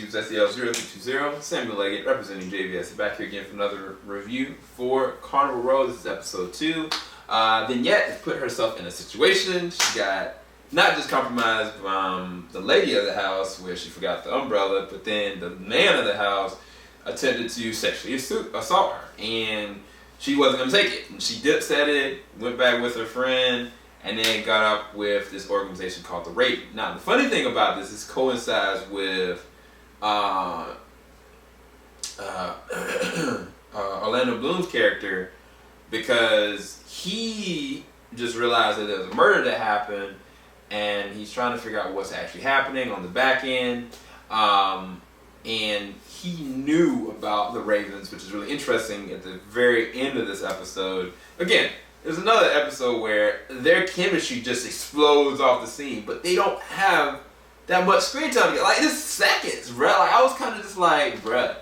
Steve's SEL0320, Samuel Leggett, representing JVS, back here again for another review for Carnival Row. This is episode 2. Vignette has put herself in a situation. She got not just compromised from the lady of the house where she forgot the umbrella, but then the man of the house attempted to sexually assault her, and she wasn't going to take it. And she dips at it, went back with her friend, and then got up with this organization called the Raven. Now, the funny thing about this is coincides with Orlando Bloom's character, because he just realized that there was a murder that happened, and he's trying to figure out what's actually happening on the back end. And he knew about the Ravens, which is really interesting at the very end of this episode. Again, there's another episode where their chemistry just explodes off the scene, but they don't have that much screen time together. Like, it's seconds, bro. Like, I was kind of just like, bruh,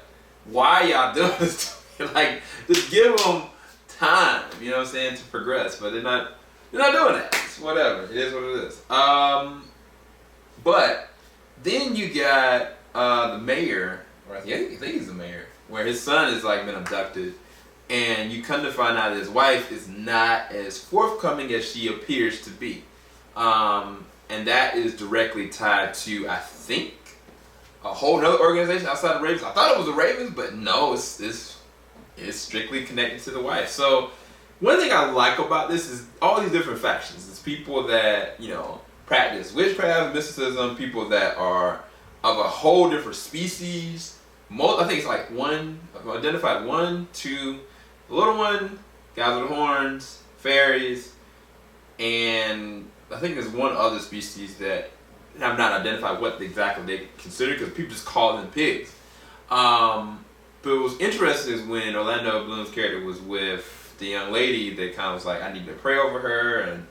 why y'all doing this to me? Like, just give them time, you know what I'm saying, to progress. But they're not doing that. It's whatever. It is what it is. But then you got the mayor, or I think he's the mayor, where his son has like been abducted. And you come to find out that his wife is not as forthcoming as she appears to be. And that is directly tied to, I think, a whole other organization outside the Ravens. I thought it was the Ravens, but no, it's strictly connected to the wife. So one thing I like about this is all these different factions. It's people that, you know, practice witchcraft, mysticism, people that are of a whole different species. I think it's like I've identified 1, 2, the little one, guys with horns, fairies, and I think there's one other species that have not identified what exactly they consider, because people just call them pigs. But what was interesting is when Orlando Bloom's character was with the young lady that kind of was like, I need to pray over her, and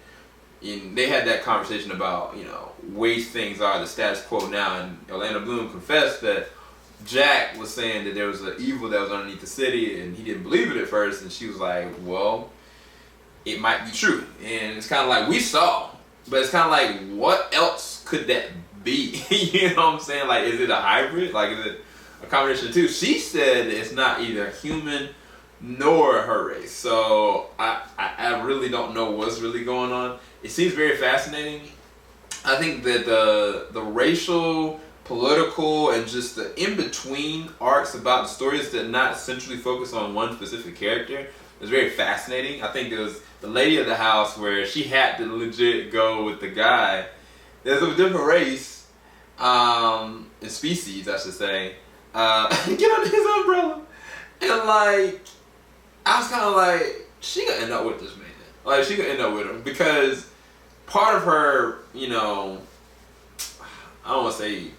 they had that conversation about, you know, ways things are, the status quo now, and Orlando Bloom confessed that Jack was saying that there was an evil that was underneath the city, and he didn't believe it at first, and she was like, well, it might be true. And it's kind of like, we saw, but it's kind of like, what else could that be? You know what I'm saying? Like, is it a hybrid? Like, is it a combination of two? She said it's not either human nor her race. So I really don't know what's really going on. It seems very fascinating. I think that the racial, political, and just the in-between arcs about the stories that not centrally focus on one specific character is very fascinating. I think it was the lady of the house where she had to legit go with the guy. There's a different race, and species, I should say, get under his umbrella. And like, I was kind of like, she gonna end up with this man. Like, she gonna end up with him, because part of her, you know, I don't want to say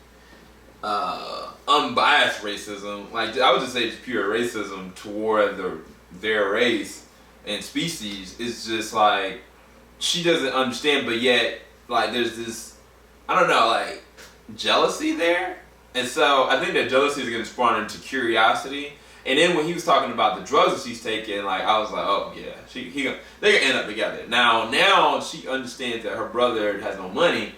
unbiased racism, like I would just say just pure racism toward their race and species, is just like, she doesn't understand, but yet like there's this, I don't know, like jealousy there. And so I think that jealousy is going to spawn into curiosity. And then when he was talking about the drugs that she's taking, like, I was like, oh yeah, they're gonna end up together. Now she understands that her brother has no money.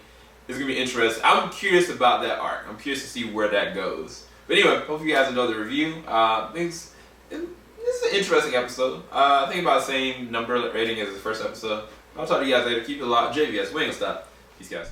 It's gonna be interesting. I'm curious about that arc. I'm curious to see where that goes. But anyway, hope you guys enjoyed the review. This is an interesting episode. I think about the same number rating as the first episode. I'll talk to you guys later. Keep it locked. JVS, we ain't gonna stop. Peace, guys.